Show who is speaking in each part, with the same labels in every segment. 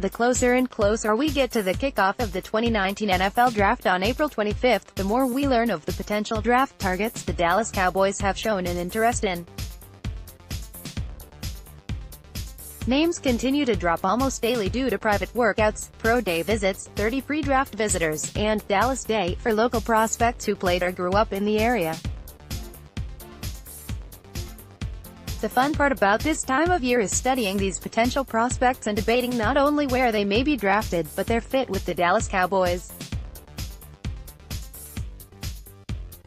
Speaker 1: The closer and closer we get to the kickoff of the 2019 NFL Draft on April 25th, the more we learn of the potential draft targets the Dallas Cowboys have shown an interest in. Names continue to drop almost daily due to private workouts, pro day visits, 30 pre-draft visitors, and Dallas Day for local prospects who played or grew up in the area. The fun part about this time of year is studying these potential prospects and debating not only where they may be drafted, but their fit with the Dallas Cowboys.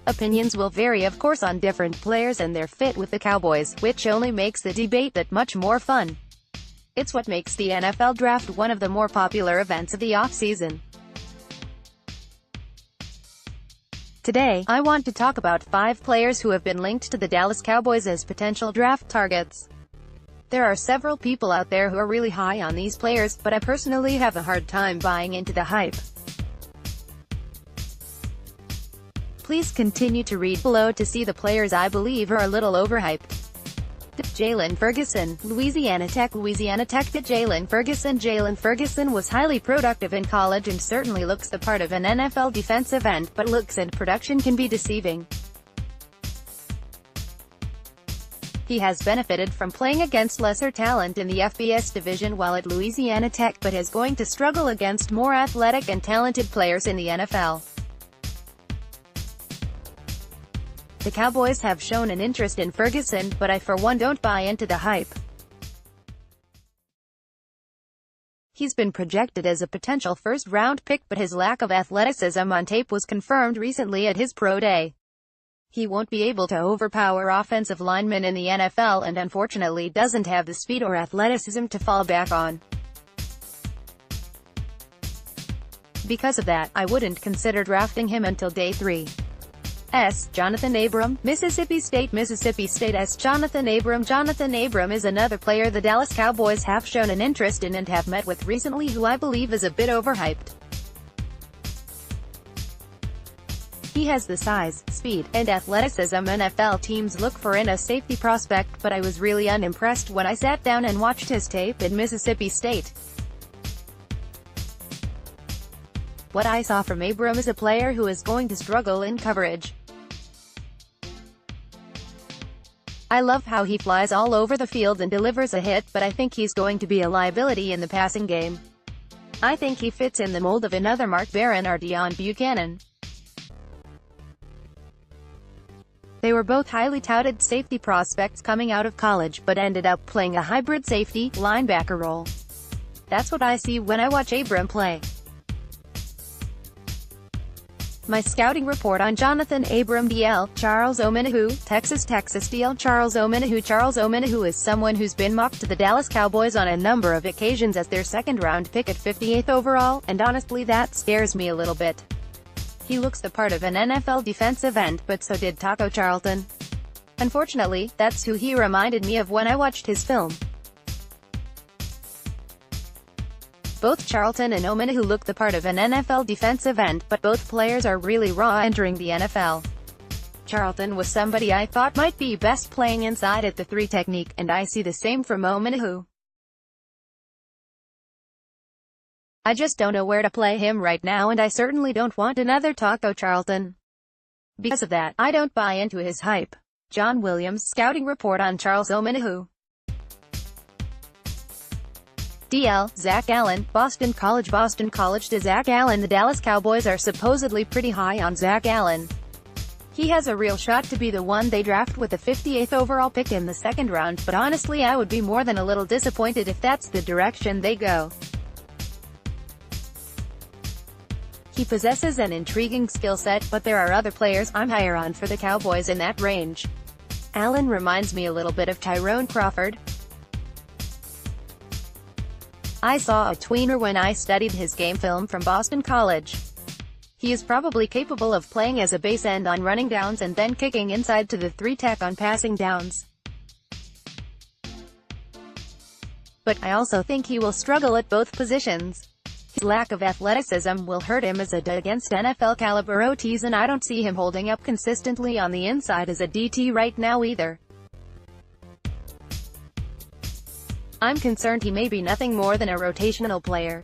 Speaker 1: Opinions will vary of course on different players and their fit with the Cowboys, which only makes the debate that much more fun. It's what makes the NFL Draft one of the more popular events of the off-season. Today, I want to talk about 5 players who have been linked to the Dallas Cowboys as potential draft targets. There are several people out there who are really high on these players, but I personally have a hard time buying into the hype. Please continue to read below to see the players I believe are a little overhyped. Jalen Ferguson, Louisiana Tech. Jalen Ferguson was highly productive in college and certainly looks the part of an NFL defensive end, but looks and production can be deceiving. He has benefited from playing against lesser talent in the FBS division while at Louisiana Tech, but is going to struggle against more athletic and talented players in the NFL. The Cowboys have shown an interest in Ferguson, but I for one don't buy into the hype. He's been projected as a potential first-round pick, but his lack of athleticism on tape was confirmed recently at his pro day. He won't be able to overpower offensive linemen in the NFL and unfortunately doesn't have the speed or athleticism to fall back on. Because of that, I wouldn't consider drafting him until day 3. Jonathan Abram, Mississippi State. Jonathan Abram is another player the Dallas Cowboys have shown an interest in and have met with recently, who I believe is a bit overhyped. He has the size, speed, and athleticism NFL teams look for in a safety prospect, but I was really unimpressed when I sat down and watched his tape in Mississippi State. What I saw from Abram is a player who is going to struggle in coverage. I love how he flies all over the field and delivers a hit, but I think he's going to be a liability in the passing game. I think he fits in the mold of another Mark Barron or Deon Buchanan. They were both highly touted safety prospects coming out of college, but ended up playing a hybrid safety, linebacker role. That's what I see when I watch Abram play. My scouting report on Jonathan Abram. DL, Charles Omenihu, Texas. DL, Charles Omenihu is someone who's been mocked to the Dallas Cowboys on a number of occasions as their second-round pick at 58th overall, and honestly that scares me a little bit. He looks the part of an NFL defensive end, but so did Taco Charlton. Unfortunately, that's who he reminded me of when I watched his film. Both Charlton and Omenihu look the part of an NFL defensive end, but both players are really raw entering the NFL. Charlton was somebody I thought might be best playing inside at the 3 technique, and I see the same from Omenihu. I just don't know where to play him right now, and I certainly don't want another Taco Charlton. Because of that, I don't buy into his hype. John Williams' scouting report on Charles Omenihu. DL, Zach Allen, Boston College. To Zach Allen. The Dallas Cowboys are supposedly pretty high on Zach Allen. He has a real shot to be the one they draft with the 58th overall pick in the second round, but honestly I would be more than a little disappointed if that's the direction they go. He possesses an intriguing skill set, but there are other players I'm higher on for the Cowboys in that range. Allen reminds me a little bit of Tyrone Crawford. I saw a tweener when I studied his game film from Boston College. He is probably capable of playing as a base end on running downs and then kicking inside to the 3 tech on passing downs. But I also think he will struggle at both positions. His lack of athleticism will hurt him as a DT against NFL caliber OTs, and I don't see him holding up consistently on the inside as a DT right now either. I'm concerned he may be nothing more than a rotational player.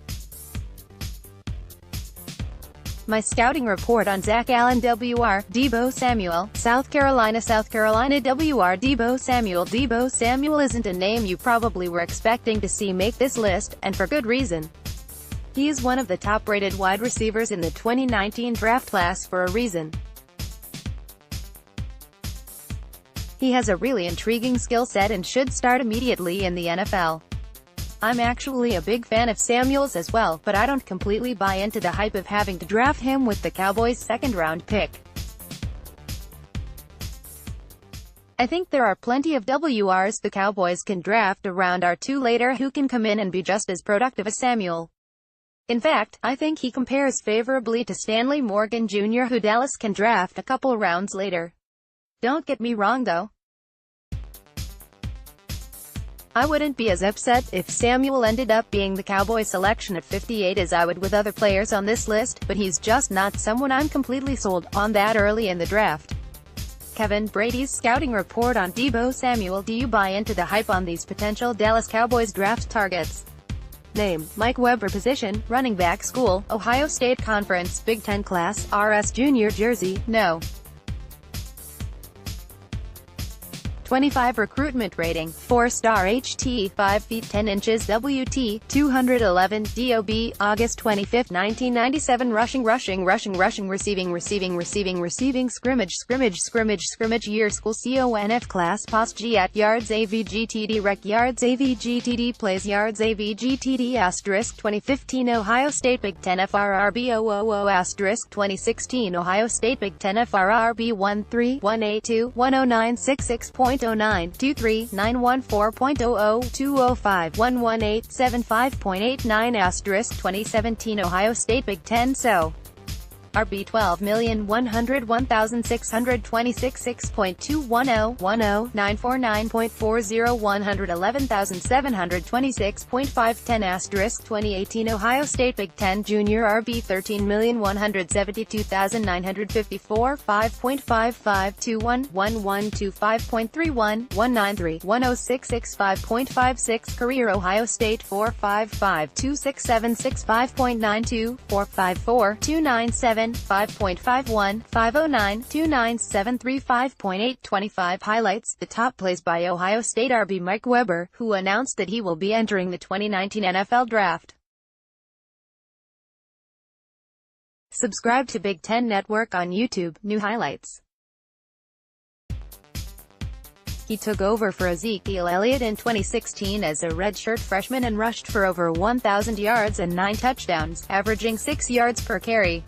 Speaker 1: My scouting report on Zach Allen. Wr. Deebo Samuel, South Carolina. Wr. Deebo Samuel. Deebo Samuel isn't a name you probably were expecting to see make this list, and for good reason. He is one of the top-rated wide receivers in the 2019 draft class for a reason. He has a really intriguing skill set and should start immediately in the NFL. I'm actually a big fan of Samuel's as well, but I don't completely buy into the hype of having to draft him with the Cowboys' second-round pick. I think there are plenty of WRs the Cowboys can draft a round or two later who can come in and be just as productive as Samuel. In fact, I think he compares favorably to Stanley Morgan Jr., who Dallas can draft a couple rounds later. Don't get me wrong though. I wouldn't be as upset if Samuel ended up being the Cowboys selection at 58 as I would with other players on this list, but he's just not someone I'm completely sold on that early in the draft. Kevin Brady's scouting report on Deebo Samuel. Do you buy into the hype on these potential Dallas Cowboys draft targets? Name: Mike Weber. Position: running back. School: Ohio State Conference, Big Ten class, RS Junior jersey, no. 25 recruitment rating, 4-star HT, 5 feet 10 inches WT, 211 DOB, August 25, 1997 rushing receiving scrimmage year school CONF class post G at yards AVGTD rec yards AVGTD plays yards AVGTD asterisk 2015 Ohio State Big Ten FRRB 000 asterisk 2016 Ohio State Big Ten FRRB 13-182-10966.09 23-914.00-205-118-75.89 asterisk 2017 Ohio State Big Ten So RB 12,101,626.210-949.40 asterisk 2018 Ohio State Big Ten Junior RB 13,172,954 5.55211125.31 Career Ohio State 4.552676.5.92 4.54 5.51, 509, 29735.8 25 Highlights. The top plays by Ohio State RB Mike Weber, who announced that he will be entering the 2019 NFL Draft. Subscribe to Big Ten Network on YouTube. New highlights. He took over for Ezekiel Elliott in 2016 as a redshirt freshman and rushed for over 1,000 yards and 9 touchdowns, averaging 6 yards per carry.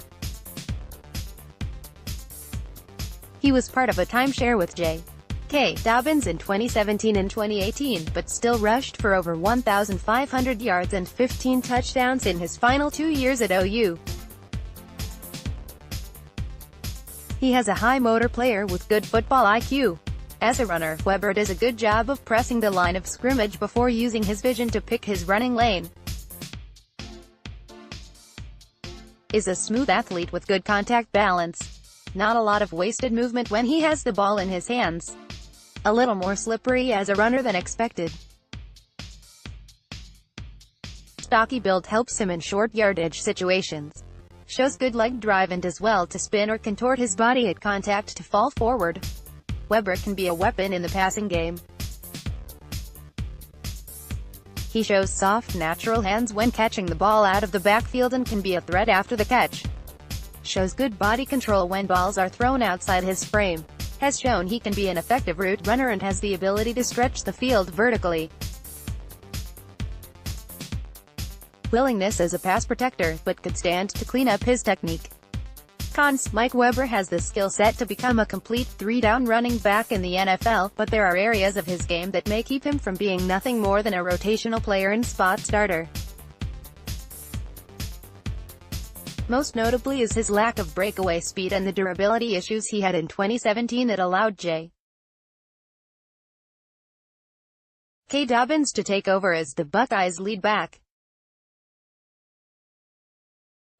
Speaker 1: He was part of a timeshare with J.K. Dobbins in 2017 and 2018, but still rushed for over 1,500 yards and 15 touchdowns in his final 2 years at OU. He has a high motor player with good football IQ. As a runner, Weber does a good job of pressing the line of scrimmage before using his vision to pick his running lane. Is a smooth athlete with good contact balance. Not a lot of wasted movement when he has the ball in his hands. A little more slippery as a runner than expected. Stocky build helps him in short yardage situations. Shows good leg drive and does well to spin or contort his body at contact to fall forward. Weber can be a weapon in the passing game. He shows soft, natural hands when catching the ball out of the backfield and can be a threat after the catch. Shows good body control when balls are thrown outside his frame. Has shown he can be an effective route runner and has the ability to stretch the field vertically. Willingness as a pass protector, but could stand to clean up his technique. Cons: Mike Weber has the skill set to become a complete three-down running back in the NFL, but there are areas of his game that may keep him from being nothing more than a rotational player and spot starter. Most notably is his lack of breakaway speed and the durability issues he had in 2017 that allowed J.K. Dobbins to take over as the Buckeyes' lead back.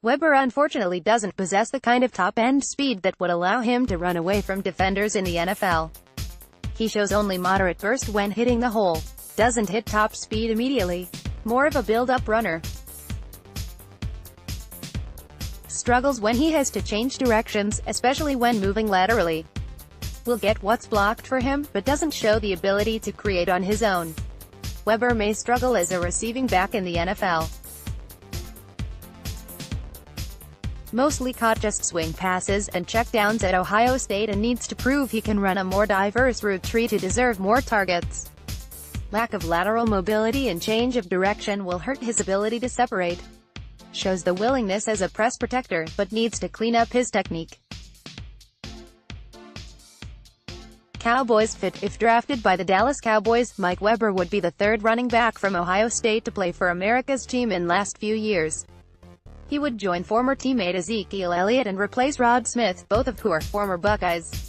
Speaker 1: Weber unfortunately doesn't possess the kind of top-end speed that would allow him to run away from defenders in the NFL. He shows only moderate burst when hitting the hole. Doesn't hit top speed immediately. More of a build-up runner. Struggles when he has to change directions, especially when moving laterally. Will get what's blocked for him, but doesn't show the ability to create on his own. Weber may struggle as a receiving back in the NFL. Mostly caught just swing passes and checkdowns at Ohio State and needs to prove he can run a more diverse route tree to deserve more targets. Lack of lateral mobility and change of direction will hurt his ability to separate. Shows the willingness as a press protector, but needs to clean up his technique. Cowboys fit. If drafted by the Dallas Cowboys, Mike Weber would be the third running back from Ohio State to play for America's team in last few years. He would join former teammate Ezekiel Elliott and replace Rod Smith, both of who are former Buckeyes.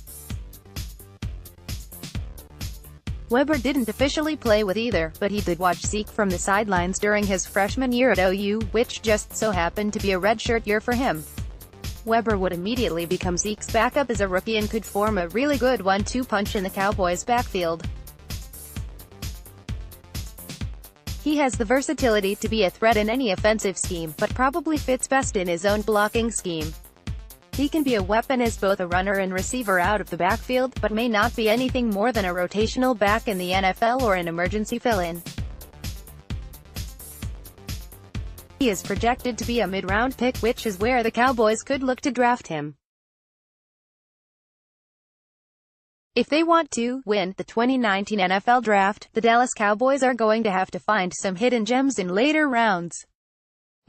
Speaker 1: Weber didn't officially play with either, but he did watch Zeke from the sidelines during his freshman year at OU, which just so happened to be a redshirt year for him. Weber would immediately become Zeke's backup as a rookie and could form a really good 1-2 punch in the Cowboys' backfield. He has the versatility to be a threat in any offensive scheme, but probably fits best in his own blocking scheme. He can be a weapon as both a runner and receiver out of the backfield, but may not be anything more than a rotational back in the NFL or an emergency fill-in. He is projected to be a mid-round pick, which is where the Cowboys could look to draft him. If they want to win the 2019 NFL Draft, the Dallas Cowboys are going to have to find some hidden gems in later rounds.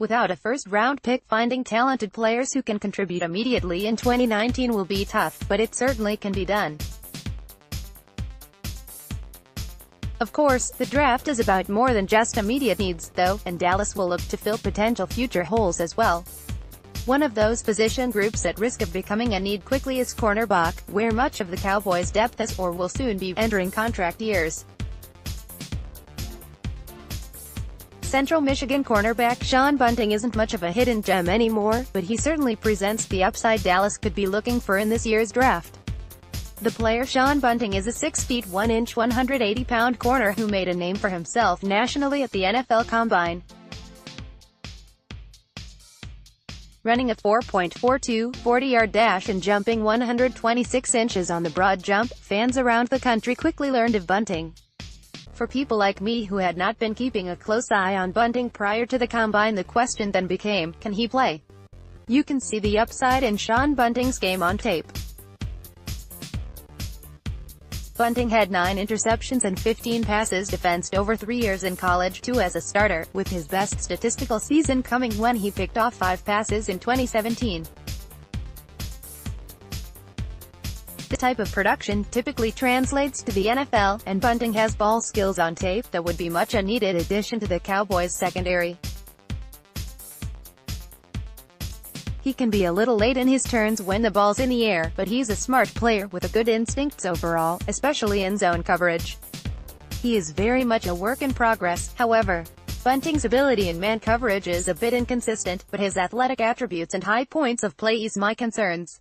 Speaker 1: Without a first-round pick, finding talented players who can contribute immediately in 2019 will be tough, but it certainly can be done. Of course, the draft is about more than just immediate needs, though, and Dallas will look to fill potential future holes as well. One of those position groups at risk of becoming a need quickly is cornerback, where much of the Cowboys' depth is or will soon be entering contract years. Central Michigan cornerback Sean Bunting isn't much of a hidden gem anymore, but he certainly presents the upside Dallas could be looking for in this year's draft. The player Sean Bunting is a 6 feet 1 inch 180-pound corner who made a name for himself nationally at the NFL Combine. Running a 4.42 40-yard dash and jumping 126 inches on the broad jump, fans around the country quickly learned of Bunting. For people like me who had not been keeping a close eye on Bunting prior to the Combine, the question then became, can he play? You can see the upside in Sean Bunting's game on tape. Bunting had 9 interceptions and 15 passes defensed over 3 years in college, 2 as a starter, with his best statistical season coming when he picked off 5 passes in 2017. This type of production typically translates to the NFL, and Bunting has ball skills on tape that would be much a needed addition to the Cowboys' secondary. He can be a little late in his turns when the ball's in the air, but he's a smart player with a good instincts overall, especially in zone coverage. He is very much a work in progress, however. Bunting's ability in man coverage is a bit inconsistent, but his athletic attributes and high points of play ease my concerns.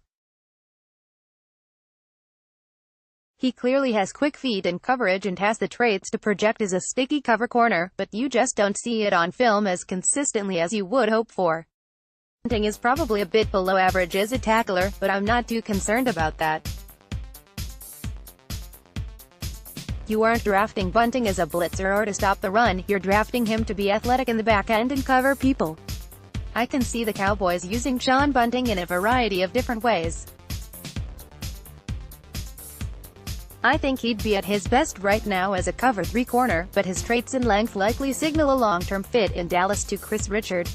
Speaker 1: He clearly has quick feet in coverage and has the traits to project as a sticky cover corner, but you just don't see it on film as consistently as you would hope for. Bunting is probably a bit below average as a tackler, but I'm not too concerned about that. You aren't drafting Bunting as a blitzer or to stop the run, you're drafting him to be athletic in the back end and cover people. I can see the Cowboys using Sean Bunting in a variety of different ways. I think he'd be at his best right now as a cover 3 corner, but his traits and length likely signal a long-term fit in Dallas to Chris Richard.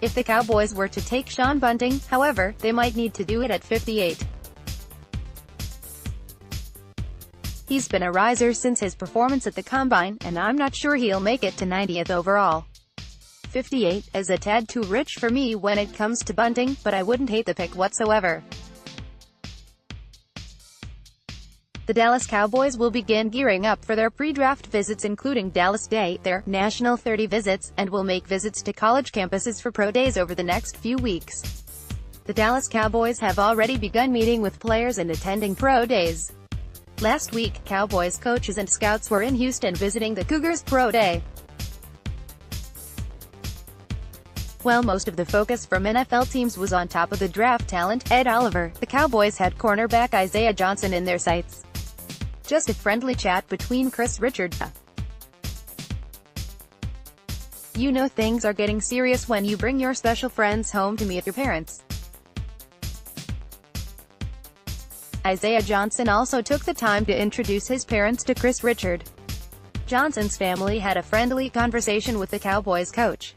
Speaker 1: If the Cowboys were to take Sean Bunting, however, they might need to do it at 58. He's been a riser since his performance at the Combine, and I'm not sure he'll make it to 90th overall. 58 is a tad too rich for me when it comes to Bunting, but I wouldn't hate the pick whatsoever. The Dallas Cowboys will begin gearing up for their pre-draft visits, including Dallas Day, their National 30 visits, and will make visits to college campuses for pro days over the next few weeks. The Dallas Cowboys have already begun meeting with players and attending pro days. Last week, Cowboys coaches and scouts were in Houston visiting the Cougars' Pro Day. While most of the focus from NFL teams was on top of the draft talent, Ed Oliver, the Cowboys had cornerback Isaiah Johnson in their sights. Just a friendly chat between Chris Richard. You know things are getting serious when you bring your special friends home to meet your parents. Isaiah Johnson also took the time to introduce his parents to Chris Richard. Johnson's family had a friendly conversation with the Cowboys coach.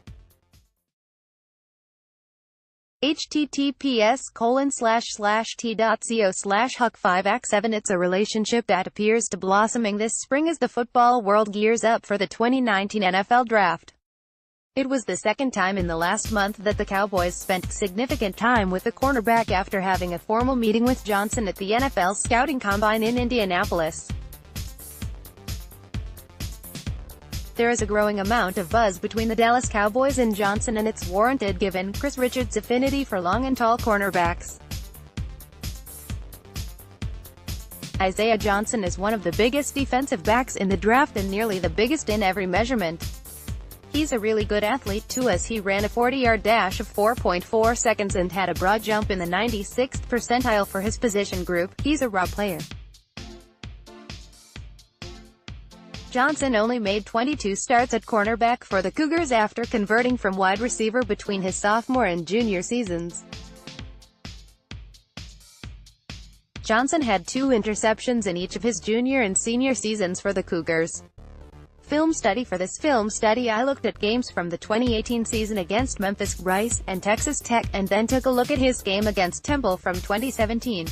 Speaker 1: https://t.co/Huck5x7 It's a relationship that appears to blossoming this spring as the football world gears up for the 2019 NFL Draft. It was the second time in the last month that the Cowboys spent significant time with the cornerback after having a formal meeting with Johnson at the NFL Scouting Combine in Indianapolis. There is a growing amount of buzz between the Dallas Cowboys and Johnson, and it's warranted given Chris Richard's affinity for long and tall cornerbacks. Isaiah Johnson is one of the biggest defensive backs in the draft and nearly the biggest in every measurement. He's a really good athlete too, as he ran a 40-yard dash of 4.4 seconds and had a broad jump in the 96th percentile for his position group. He's a raw player. Johnson only made 22 starts at cornerback for the Cougars after converting from wide receiver between his sophomore and junior seasons. Johnson had 2 interceptions in each of his junior and senior seasons for the Cougars. Film study For this film study I looked at games from the 2018 season against Memphis, Rice, and Texas Tech, and then took a look at his game against Temple from 2017.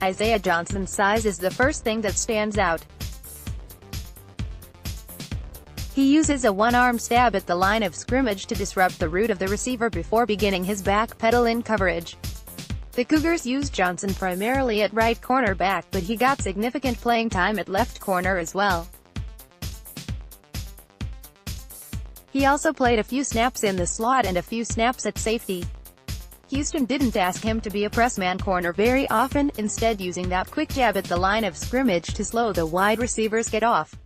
Speaker 1: Isaiah Johnson's size is the first thing that stands out. He uses a one-arm stab at the line of scrimmage to disrupt the route of the receiver before beginning his back pedal in coverage. The Cougars used Johnson primarily at right cornerback, but he got significant playing time at left corner as well. He also played a few snaps in the slot and a few snaps at safety. Houston didn't ask him to be a press-man corner very often, instead using that quick jab at the line of scrimmage to slow the wide receivers get off.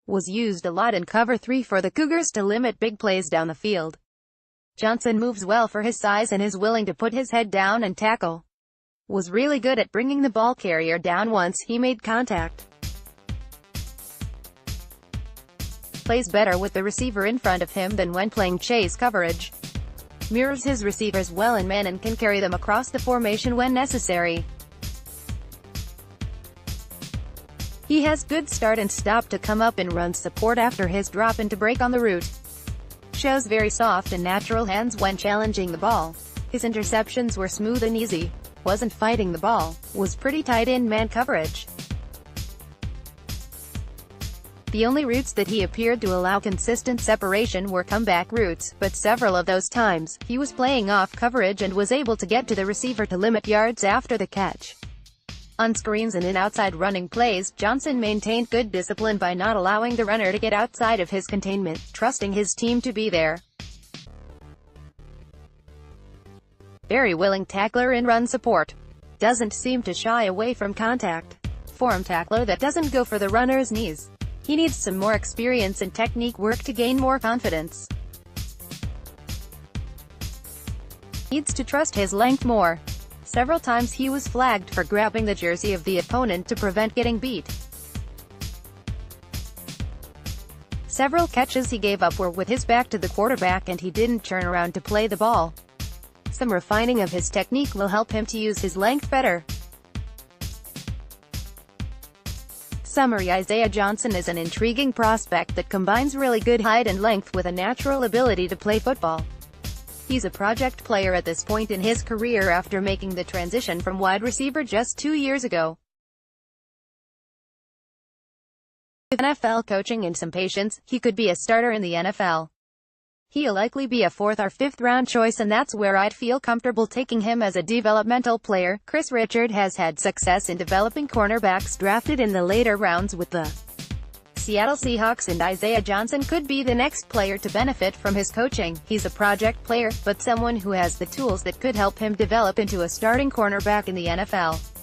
Speaker 1: Was used a lot in cover 3 for the Cougars to limit big plays down the field. Johnson moves well for his size and is willing to put his head down and tackle. Was really good at bringing the ball carrier down once he made contact. Plays better with the receiver in front of him than when playing chase coverage. Mirrors his receivers well in man and can carry them across the formation when necessary. He has good start and stop to come up and run support after his drop and to break on the route. Shows very soft and natural hands when challenging the ball. His interceptions were smooth and easy. Wasn't fighting the ball. Was pretty tight in man coverage. The only routes that he appeared to allow consistent separation were comeback routes, but several of those times, he was playing off coverage and was able to get to the receiver to limit yards after the catch. On screens and in outside running plays, Johnson maintained good discipline by not allowing the runner to get outside of his containment, trusting his team to be there. Very willing tackler in run support. Doesn't seem to shy away from contact. Form tackler that doesn't go for the runner's knees. He needs some more experience and technique work to gain more confidence. Needs to trust his length more. Several times he was flagged for grabbing the jersey of the opponent to prevent getting beat. Several catches he gave up were with his back to the quarterback and he didn't turn around to play the ball. Some refining of his technique will help him to use his length better. Summary: Isaiah Johnson is an intriguing prospect that combines really good height and length with a natural ability to play football. He's a project player at this point in his career after making the transition from wide receiver just 2 years ago. With NFL coaching and some patience, he could be a starter in the NFL. He'll likely be a 4th or 5th round choice, and that's where I'd feel comfortable taking him as a developmental player. Chris Richard has had success in developing cornerbacks drafted in the later rounds with the Seattle Seahawks, and Isaiah Johnson could be the next player to benefit from his coaching. He's a project player, but someone who has the tools that could help him develop into a starting cornerback in the NFL.